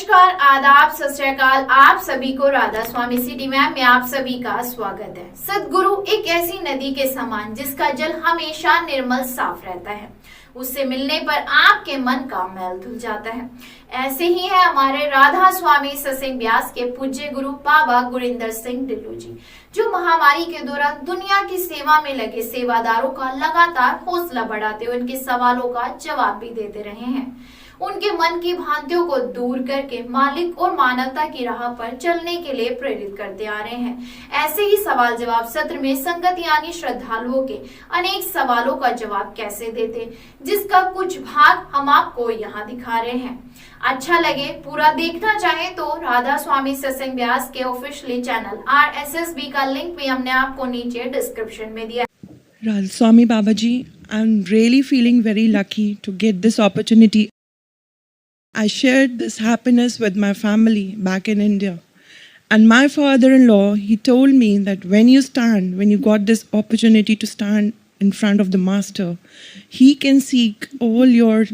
नमस्कार, आदाब, सत श्री अकाल। आप सभी को राधा स्वामी सिटी में आप सभी का स्वागत है। सदगुरु एक ऐसी नदी के समान जिसका जल हमेशा निर्मल साफ रहता है। उससे मिलने पर आपके मन का मैल धुल जाता है। ऐसे ही है हमारे राधा स्वामी सत्संग ब्यास के पूज्य गुरु बाबा गुरिंदर सिंह ढिल्लों जी, जो महामारी के दौरान दुनिया की सेवा में लगे सेवादारों का लगातार हौसला बढ़ाते हुए उनके सवालों का जवाब भी देते रहे हैं। उनके मन की भ्रांतियों को दूर करके मालिक और मानवता की राह पर चलने के लिए प्रेरित करते आ रहे हैं। ऐसे ही सवाल जवाब सत्र में संगत यानी श्रद्धालुओं के अनेक सवालों का जवाब कैसे देते, जिसका कुछ भाग हम आपको यहाँ दिखा रहे हैं। अच्छा लगे पूरा देखना चाहे तो राधा स्वामी सत्संग ब्यास के ऑफिशियली चैनल RSSB का लिंक भी हमने आपको नीचे डिस्क्रिप्शन में दिया। Radha Swami Babaji, I'm really feeling very lucky to get this opportunity. I shared this happiness with my family back in India. And my father-in-law, he told me that when you got this opportunity to stand in front of the Master, he can seek all your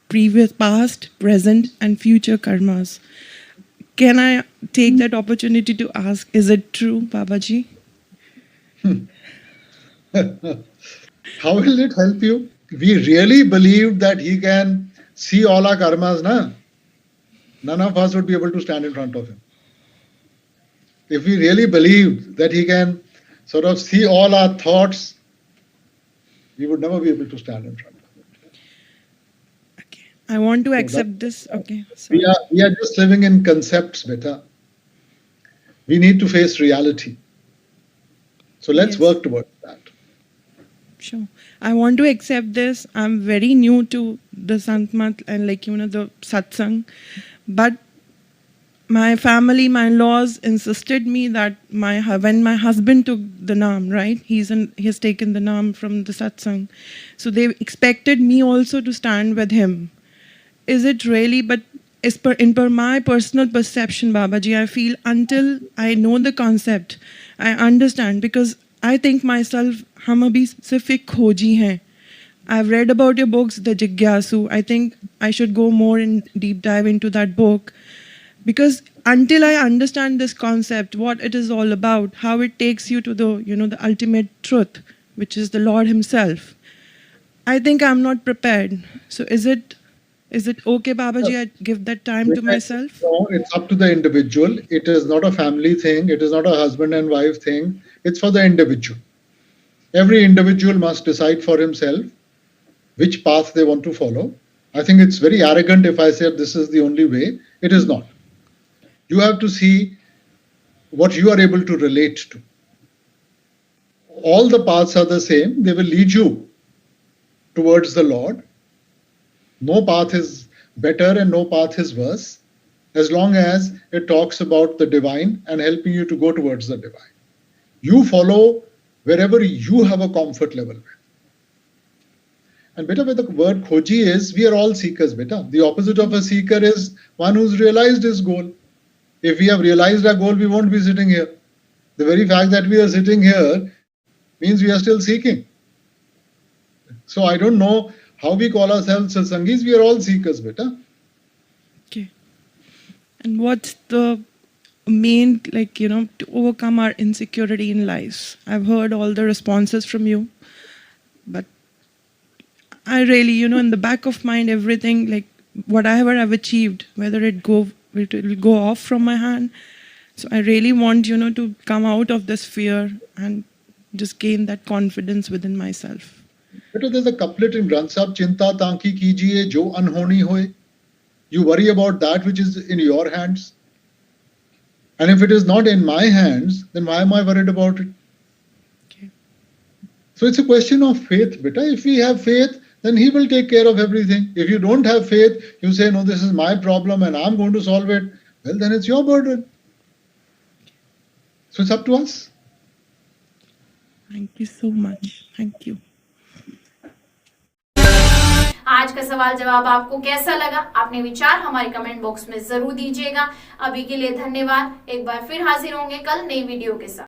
previous, past, present and future karmas. Can I take that opportunity to ask, is it true, Babaji? How will it help you? We really believe that he can see all our karmas, na? None of us would be able to stand in front of him. If we really believed that he can sort of see all our thoughts, we would never be able to stand in front of him. Okay. I want to accept this. Okay. We are just living in concepts, beta. We need to face reality. So let's work towards that. Sure. I want to accept this. I'm very new to the Santmat and the satsang. But my family, my in-laws insisted me that when my husband took the naam, right? He has taken the naam from the satsang. So they expected me also to stand with him. Is it really? But as per my personal perception, Babaji, I feel until I know the concept, I understand, because I think myself, हम अभी सिर्फ एक खोजी हैं. I've read about your books, The Jigyasu. I think I should go more in deep dive into that book, because until I understand this concept, what it is all about, how it takes you to the ultimate truth, which is the Lord Himself, I think I'm not prepared. So is it okay, Babaji, I give that time to myself? No, it's up to the individual. It is not a family thing. It is not a husband and wife thing. It's for the individual. Every individual must decide for himself which path they want to follow. I think it's very arrogant if I say this is the only way. It is not. You have to see what you are able to relate to. All the paths are the same. They will lead you towards the Lord. No path is better and no path is worse, as long as it talks about the divine and helping you to go towards the divine. You follow wherever you have a comfort level with. And beta, where the word khoji is, we are all seekers, beta. The opposite of a seeker is one who's realized his goal. If we have realized our goal, we won't be sitting here. The very fact that we are sitting here means we are still seeking. So I don't know how we call ourselves satsangis. We are all seekers, beta. Okay. And what's the main, to overcome our insecurity in lives? I've heard all the responses from you, but I really, in the back of mind, everything, whatever I've achieved, whether it will go off from my hand. So I really want, to come out of this fear and just gain that confidence within myself. But there's a couplet in Granth Sahib, Chinta tanki kijiye jo anhoni hoye. You worry about that which is in your hands. And if it is not in my hands, then why am I worried about it? Okay. So it's a question of faith, beta. If we have faith, then He will take care of everything. If you don't have faith, you say, no, this is my problem and I'm going to solve it. Well, then it's your burden. So it's up to us. Thank you so much. Thank you. आज का सवाल जवाब आपको कैसा लगा? अपने विचार हमारे कमेंट बॉक्स में जरूर दीजिएगा। अभी के लिए धन्यवाद। एक बार फिर हाजिर होंगे कल नई वीडियो के साथ।